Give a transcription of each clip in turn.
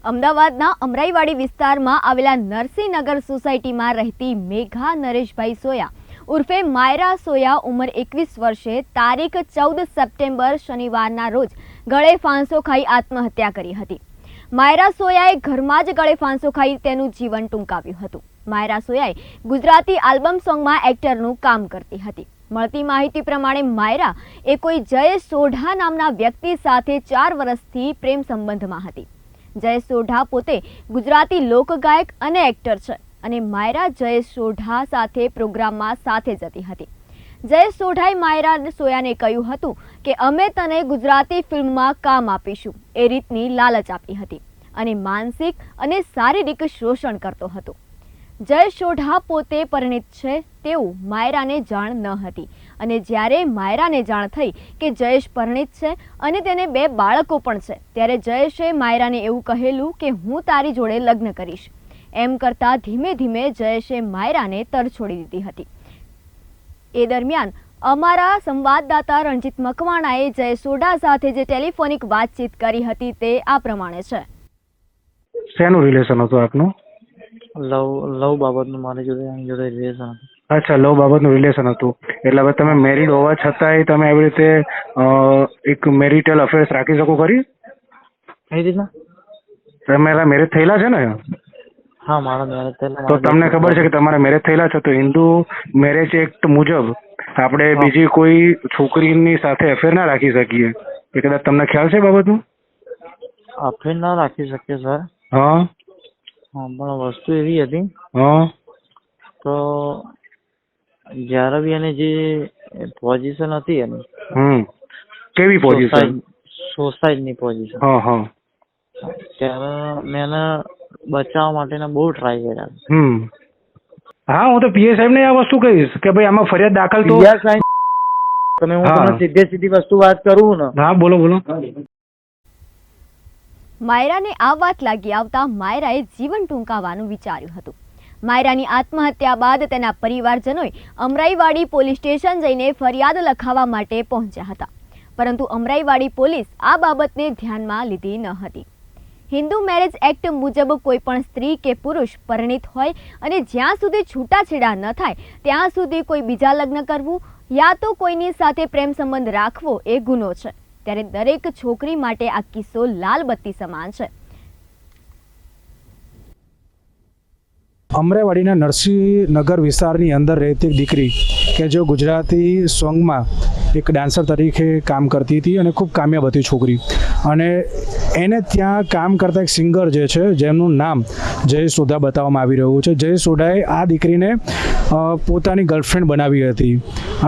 અમદાવાદના અમરાઈવાડી વિસ્તારમાં આવેલા નરસિંહનગર સોસાયટીમાં રહેતી મેઘા નરેશભાઈ સોયા ઉર્ફે માયરા સોયા ઉંમર 21 વર્ષે તારીખ 14 સપ્ટેમ્બર શનિવારના રોજ ગળે ફાંસો ખાઈ આત્મહત્યા કરી હતી। માયરા સોયાએ ઘરમાં જ ગળે ફાંસો ખાઈ તેનું જીવન ટૂંકાવ્યું હતું। માયરા સોયાએ ગુજરાતી આલ્બમ સોંગમાં એક્ટરનું કામ કરતી હતી। મળતી માહિતી પ્રમાણે માયરા એ કોઈ જયેશ સોઢા નામના વ્યક્તિ સાથે 4 વર્ષથી પ્રેમ સંબંધમાં હતી। જયેશ સોઢા પોતે ગુજરાતી લોકગાયક અને એક્ટર છે અને માયરા જયેશ સોઢા સાથે પ્રોગ્રામમાં સાથે જતી હતી। જયેશ સોઢાએ માયરા સોયાને કહ્યું હતું કે અમે તને ગુજરાતી ફિલ્મમાં કામ આપીશું એ રીતની લાલચ આપી હતી અને માનસિક અને શારીરિક શોષણ કરતો હતો। જયેશ સોઢા પોતે પરિણીત છે તેવું માયરાને જાણ ન હતી અને જ્યારે માયરાને જાણ થઈ કે જયેશ પરિણીત છે અને તેને 2 બાળકો પણ છે ત્યારે જયેશે માયરાને એવું કહેલું કે હું તારી જોડે લગ્ન કરીશ। એમ કરતા ધીમે ધીમે જયેશે માયરાને તરછોડી દીધી હતી। એ દરમિયાન અમારા સંવાદદાતા રણજીત મકવાણાએ જયેશ સોઢા સાથે જે ટેલિફોનિક વાતચીત કરી હતી તે આ પ્રમાણે છે। શેનું રિલેશન હતું આપનું? લવ બાબતનું મારી જોડે રિલેશન હતું। અચ્છા, લવ બાબતનું રિલેશન હતું। એટલે હવે તમે મેરિડ હોવા છતાંય તમે આવી રીતે એક મેરિટલ અફેર્સ રાખી શકો ખરી? કઈ રીતના? તમારા મેરેજ થયેલા છે ને? હા, મારા મેરેજ થયેલા। તો તમને ખબર છે કે તમારા મેરેજ થયેલા છે તો હિન્દુ મેરેજ એક્ટ મુજબ આપણે બીજી કોઈ છોકરીની સાથે અફેર ના રાખી શકીએ। એ કદાચ તમને ખ્યાલ છે બાબતનું? અફેર ના રાખી શકીએ સર। હા હા, પણ વસ્તુ એવી હતી હા તો જ્યારે બી એને જે પોઝિશન હતી એની કેવી પોઝિશન? સોસાયટીની પોઝિશન। હા હા ત્યારે મેં એને બચાવવા માટેના બહુ ટ્રાય કર્યા। હા, હું તો પીએ સાહેબ ને આ વસ્તુ કહીશ કે ભાઈ આમાં ફરિયાદ દાખલ તો તમે હું તમને સીધી વસ્તુ વાત કરું ને। હા, બોલો બોલો। માયરાને આ વાત લાગી આવતા માયરાએ જીવન ટૂંકાવવાનું વિચાર્યું હતું। માયરાની આત્મહત્યા બાદ તેના પરિવારજનોએ અમરાઈવાડી પોલીસ સ્ટેશન જઈને ફરિયાદ લખાવવા માટે પહોંચ્યા હતા, પરંતુ અમરાઈવાડી પોલીસ આ બાબતને ધ્યાનમાં લીધી ન હતી। હિન્દુ મેરેજ એક્ટ મુજબ કોઈ પણ સ્ત્રી કે પુરુષ પરિણીત હોય અને જ્યાં સુધી છૂટાછેડા ન થાય ત્યાં સુધી કોઈ બીજા લગ્ન કરવું યા તો કોઈની સાથે પ્રેમ સંબંધ રાખવો એ ગુનો છે। ત્યારે દરેક છોકરી માટે આ કિસ્સો લાલ બત્તી સમાન છે। અમરાઈવાડીના નરસિંહનગર વિસ્તારની અંદર રહેતી એક દીકરી કે જો ગુજરાતી સોંગમાં એક ડાન્સર તરીકે કામ કરતી હતી અને ખૂબ કામયાબ હતી છોકરી, અને એને ત્યાં કામ કરતા એક સિંગર જે છે જેમનું નામ જયેશ સોઢા બતાવવામાં આવી રહ્યું છે। જયેશ સોઢાએ આ દીકરીને પોતાની ગર્લફ્રેન્ડ બનાવી હતી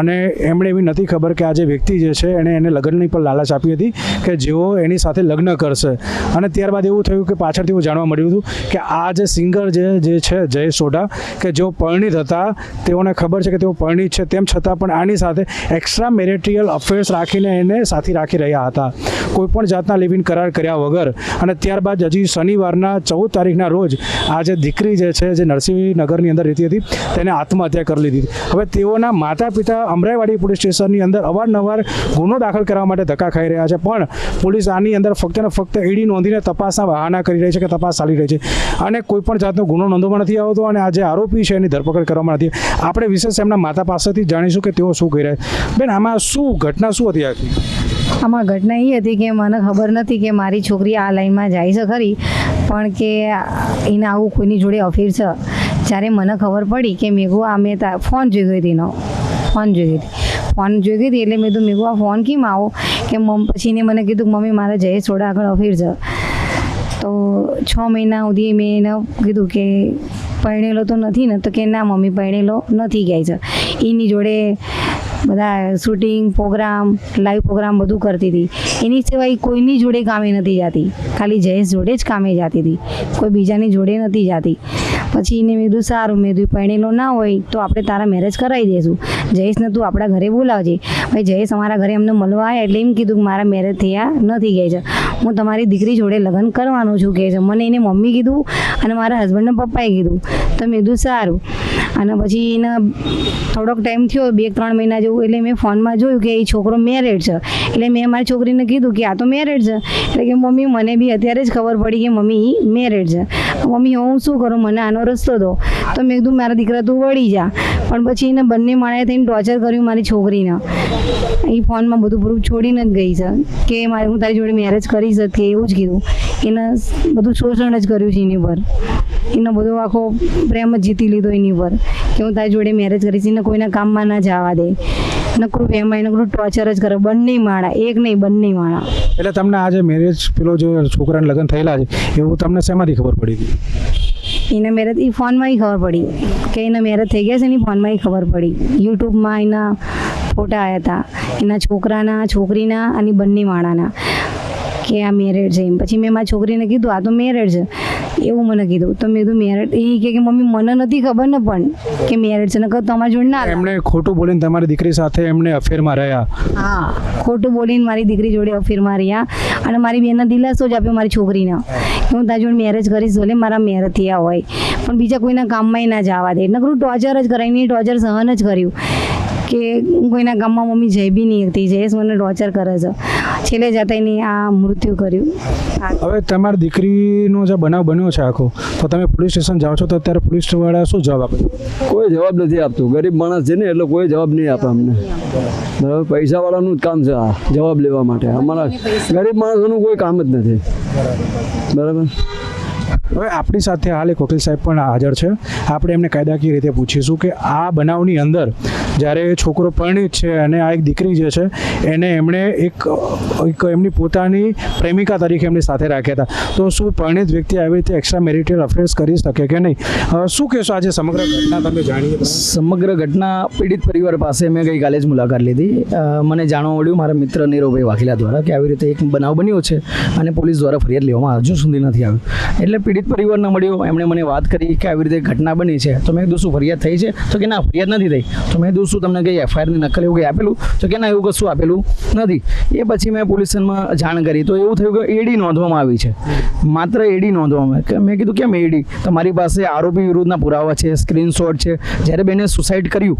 અને એમણે એવી નથી ખબર કે આ જે વ્યક્તિ જે છે એણે એને લગ્નની પણ લાલચ આપી હતી કે જેઓ એની સાથે લગ્ન કરશે, અને ત્યારબાદ એવું થયું કે પાછળથી એવું જાણવા મળ્યું હતું કે આ જે સિંગર જે છે જયેશ સોઢા કે જેઓ પરિણીત હતા, તેઓને ખબર છે કે તેઓ પરિણીત છે, તેમ છતાં પણ આની સાથે એક્સ્ટ્રા મેરિટિયલ અફેર્સ રાખીને એને સાથી રાખી રહ્યા હતા, કોઈપણ જાતના લિવ ઇન કરાર કર્યા વગર। અને ત્યારબાદ હજી શનિવારના 14 તારીખના રોજ આ જે દીકરી જે છે જે નરસિંહનગરની અંદર રહેતી હતી તેને આત્મહત્યા કરી લીધી। હવે તેઓના માતા પિતા અમરાઈવાડી પોલીસ સ્ટેશનની અંદર અવારનવાર ગુનો દાખલ કરવા માટે ધક્કા ખાઈ રહ્યા છે, પણ પોલીસ આની અંદર ફક્ત ને ફક્ત ઈડી નોંધીને તપાસના બહાના કરી રહી છે કે તપાસ ચાલી રહી છે અને કોઈપણ જાતનો ગુનો નોંધવામાં નથી આવતો અને આ જે આરોપી છે એની ધરપકડ કરવામાં નથી। આપણે વિશેષ એમના માતા પાસેથી જાણીશું કે તેઓ શું કહી રહ્યા છે। બેન, આમાં શું ઘટના શું હતી આખી? આમાં ઘટના એ હતી કે મને ખબર નથી કે મારી છોકરી આ લાઈનમાં જાય છે ખરી, પણ કે એને આવું કોઈની જોડે અફેર છે। જ્યારે મને ખબર પડી કે મેઘો આ મેં ફોન જોઈ ગઈ હતી એનો ફોન જોઈ ગઈ હતી એટલે મેં તો મેઘો આ ફોન કેમ આવો કે પછી એને મને કીધું મમ્મી મારે જયેશ સોઢા આગળ અફેર છે। તો 6 મહિના સુધી મેં એને કીધું કે પરણેલો તો નથી ને? તો કે ના મમ્મી પરણેલો નથી કહે છે। એની જોડે બધા શૂટિંગ પ્રોગ્રામ લાઈવ પ્રોગ્રામ બધું કરતી હતી, એની સિવાય કોઈની જોડે કામે નથી જતી, ખાલી જયેશ જોડે જ કામે જતી હતી, કોઈ બીજાની જોડે નથી જતી। પછી એને મેં કીધું સારું, મેં કીધું પરણેલો ના હોય તો આપણે તારા મેરેજ કરાવી દઈશું, જયેશને તું આપણા ઘરે બોલાવજે। ભાઈ જયેશ અમારા ઘરે અમને મળવા આવ્યા એટલે એમ કીધું કે મારા મેરેજ થયા નથી કહે છે। હું તમારી દીકરી જોડે લગ્ન કરવાનો છું કહે છે. મને એને મમ્મી કીધું અને મારા હસબન્ડના પપ્પાએ કીધું. તો મેં કીધું સારું. અને પછી એને થોડોક ટાઈમ થયો 2-3 મહિના જેવું, એટલે મેં ફોનમાં જોયું કે એ છોકરો મેરેડ છે. એટલે મેં મારી છોકરીને કીધું કે આ તો મેરેડ છે. એટલે કે મમ્મી મને બી અત્યારે જ ખબર પડી કે મમ્મી એ મેરેડ છે. મમ્મી હું શું કરું, મને આનો રસ્તો દો. તો મેં કીધું મારા દીકરા તું વળી જા. પણ પછી એને બંને માણસે થઈને ટોર્ચર કર્યું મારી છોકરીને. એ ફોનમાં બધું પ્રૂફ છોડીને જ ગઈ છે કે મારે હું તારી જોડે મેરેજ કરી શકે એવું જ કીધું. એને બધું શોષણ જ કર્યું છે એની પર. એનો બધો આખો પ્રેમ જ જીતી લીધો એની પર કે હું તારી જોડે મેરેજ કરીશ. એને કોઈના કામમાં ના જવા દે. નકરું એમાં નકરું ટોર્ચર જ કરે. બંને માણા, એક નહીં બંને માણા. એટલે તમને આ જે મેરેજ પેલો જે છોકરાને લગ્ન થયેલા છે એવું તમને શેમાંથી ખબર પડી હતી? એના મેરેજ એ ફોનમાં ખબર પડી કે એના મેરેજ થઈ ગયા છે. એની ફોનમાં ખબર પડી. યુટ્યુબમાં એના ફોટા આવ્યા હતા એના છોકરાના, છોકરીના અને બંને માણાના કે આ મેરેડ છે. એમ પછી મેં મારી છોકરીને કીધું આ તો મેરેડ છે એવું મને કીધું. તો મેં કીધું મેરેડ? એ કે મમ્મી મને નથી ખબર ને પણ કે મેરેડ છે. નકર તમારી જોડે ના. એમણે ખોટું બોલીને તમારી દીકરી સાથે એમને અફેરમાં રહ્યા? હા, ખોટું બોલીને મારી દીકરી જોડે અફેરમાં રહ્યા અને મારી બેનને દિલાસો જ આપ્યો મારી છોકરીને કે હું તારી જોડે મેરેજ કરીશ. ભલે મારા મેરેજ થયા હોય પણ બીજા કોઈના કામમાં ના જવા દે. નકરું ટોર્ચર જ કરાવીને ટોર્ચર સહન જ કર્યું કે હું કોઈના ગામમાં મમ્મી જઈ બી નહીં હતી. જયેશ મને ટોર્ચર કરે છે. છેલ્લે જતા એને આ મૃત્યુ કર્યું. હવે તમારી દીકરીનો જે બનાવ બન્યો છે આખો, તો તમે પોલીસ સ્ટેશન જાઓ છો તો અત્યારે પોલીસવાળા શું જવાબ આપે? કોઈ જવાબ નથી આપતું. ગરીબ માણસ છે ને એટલે કોઈ જવાબ નહીં આપે અમને. બરાબર, પૈસાવાળાનું જ કામ છે આ જવાબ લેવા માટે. અમારા ગરીબ માણસોનું કોઈ કામ જ નથી. બરાબર. હવે આપણી સાથે હાલ એક વકીલ સાહેબ પણ હાજર છે. આપણે એમને કાયદાકીય રીતે પૂછીશું કે આ બનાવની અંદર જ્યારે છોકરો પરિણીત છે અને આ એક દીકરી જે છે એને એમણે એક એમની પોતાની પ્રેમિકા તરીકે એમની સાથે રાખ્યા હતા, તો શું પરિણીત વ્યક્તિ આવી રીતે એક્સ્ટ્રા મેરિટલ અફેર્સ કરી શકે કે નહીં? શું કહેશો આજે સમગ્ર ઘટના તમે જાણીએ? સમગ્ર ઘટના પીડિત પરિવાર પાસે મેં ગઈકાલે જ મુલાકાત લીધી. મને જાણવા મળ્યું મારા મિત્ર નીરવભાઈ વાઘેલા દ્વારા કે આવી રીતે એક બનાવ બન્યો છે અને પોલીસ દ્વારા ફરિયાદ લેવામાં હજુ સુધી નથી આવ્યું. એટલે પીડિત પરિવારને મળ્યો, એમણે મને વાત કરી કે આવી રીતે ઘટના બની છે. તો મેં કીધું શું ફરિયાદ થઈ છે? તો કે ના, ફરિયાદ નથી થઈ. તો મેં કીધું શું તમને કંઈ એફઆઈઆરની નકલ એવું કંઈ આપેલું? તો કે ના, એવું કશું આપેલું નથી. એ પછી મેં પોલીસ સ્ટેશનમાં જાણ કરી તો એવું થયું કે એડી નોંધવામાં આવી છે. માત્ર એડી નોંધવામાં. મેં કીધું કેમ એડી? તમારી પાસે આરોપી વિરુદ્ધના પુરાવા છે, સ્ક્રીનશોટ છે. જ્યારે બેને સુસાઇડ કર્યું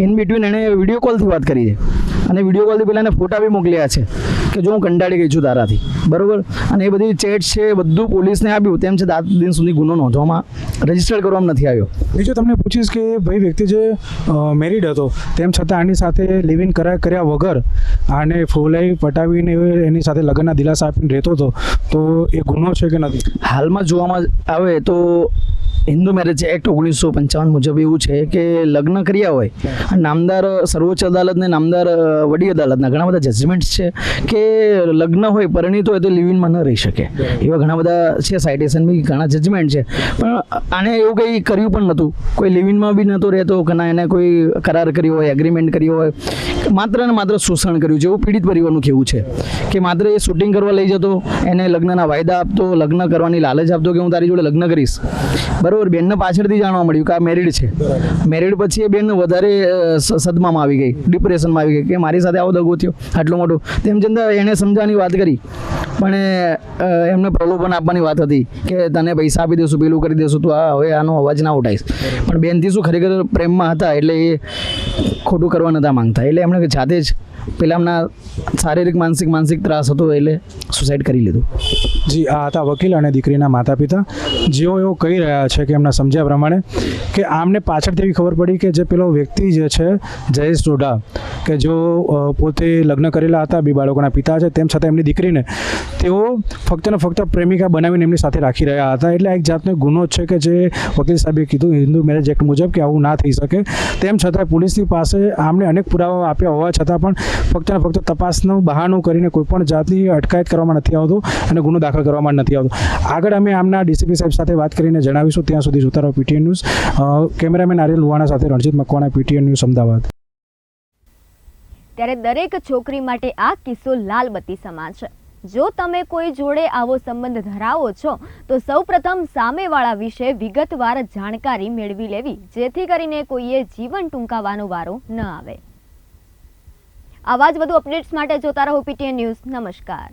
ઇન બિટવીન એણે વિડીયો કોલથી વાત કરી છે અને વિડીયો કોલથી પહેલાં એને ફોટા બી મોકલ્યા છે કે જો હું કંટાળી ગઈ છું તારાથી. બરાબર. અને એ બધી ચેટ છે બધું પોલીસને આપ્યું. તેમ છતાં આજ દિન સુધી ગુનો નોંધવામાં રજીસ્ટર કરવામાં નથી આવ્યો. બીજું તમને પૂછીશ કે ભાઈ વ્યક્તિ જે મેરિડ હતો તેમ છતાં આની સાથે લિવ ઇન કર્યા વગર આને ફોલાઈ પટાવીને એની સાથે લગ્નના દિલાસા આપીને રહેતો હતો, તો એ ગુનો છે કે નથી? હાલમાં જોવામાં આવે તો હિન્દુ મેરેજ એક્ટ 1955 મુજબ એવું છે કે લગ્ન કર્યા હોય, નામદાર સર્વોચ્ચ અદાલત ને નામદાર વડી અદાલતના ઘણા બધા જજમેન્ટ્સ છે કે લગ્ન હોય, પરિણીત હોય તો લિવિનમાં ન રહી શકે. એવા ઘણા બધા છે, સાઇટેશન બી ઘણા જજમેન્ટ છે. પણ આને એવું કંઈ કર્યું પણ નહોતું. કોઈ લિવિનમાં બી નહોતો રહેતો કે ના એને કોઈ કરાર કર્યો હોય, એગ્રીમેન્ટ કર્યો હોય. માત્ર ને માત્ર શોષણ કર્યું છે એવું પીડિત પરિવારનું કહેવું છે કે માત્ર એ શૂટિંગ કરવા લઈ જતો, એને લગ્નના વાયદા આપતો, લગ્ન કરવાની લાલચ આપતો કે હું તારી જોડે લગ્ન કરીશ. બરાબર. બેનને પાછળથી જાણવા મળ્યું કે આ મેરિડ છે. મેરિડ પછી એ બેન વધારે સદમામાં આવી ગઈ, ડિપ્રેશનમાં આવી ગઈ કે મારી સાથે આવો દગો થયો આટલો મોટો. તેમ છતાં એણે સમજાવવાની વાત કરી પણ એમને પ્રલોભન આપવાની વાત હતી કે તને પૈસા આપી દેશું, પેલું કરી દેશું, તો હવે આનો અવાજ ના ઉઠાઈશ. પણ બેનથી શું ખરેખર પ્રેમમાં હતા એટલે એ ખોટું કરવા નહોતા માંગતા. એટલે એમણે જાતે જ પેલા એમના શારીરિક માનસિક ત્રાસ હતો એટલે સુસાઇડ કરી લીધું. જી, આ હતા વકીલ અને દીકરીના માતા પિતા, જેઓ એવું કહી રહ્યા છે કે એમના સમજ્યા પ્રમાણે કે આમને પાછળથી એવી ખબર પડી કે જે પેલો વ્યક્તિ જે છે જયેશ ડોડા, કે જો પોતે લગ્ન કરેલા હતા, 2 બાળકોના પિતા છે, તેમ છતાં એમની દીકરીને તેઓ ફક્ત ને ફક્ત પ્રેમિકા બનાવીને એમની સાથે રાખી રહ્યા હતા. એટલે એક જાતનો ગુનો છે કે જે વકીલ સાહેબે કીધું હિન્દુ મેરેજ એક્ટ મુજબ કે આવું ના થઈ શકે. તેમ છતાં પોલીસની પાસે આમને અનેક પુરાવા આપ્યા હોવા છતાં પણ ફક્ત ને ફક્ત તપાસનું બહાનું કરીને કોઈપણ જાતની અટકાયત કરવામાં નથી આવતો અને ગુનો દાખલ કરવામાં નથી આવતો. આગળ અમે આમના ડીસીપી સાહેબ સાથે વાત કરીને જણાવીશું. ત્યાં સુધી જોતા રહો PTN ન્યૂઝ. કેમેરામેન આર્યલ લુવાણા સાથે રણજીત મકવાણા, PTN ન્યૂઝ, અમદાવાદ. ત્યારે દરેક છોકરી માટે આ કિસ્સો લાલબત્તી સમાન છે. જો તમે કોઈ જોડે આવો સંબંધ ધરાવો છો તો સૌપ્રથમ સામેવાળા વિશે વિગતવાર જાણકારી મેળવી લેવી, જેથી કરીને કોઈએ જીવન ટૂંકાવવાનો વારો ન આવે. આવા જ વધુ અપડેટ્સ માટે જોતા રહો PTN ન્યૂઝ. નમસ્કાર.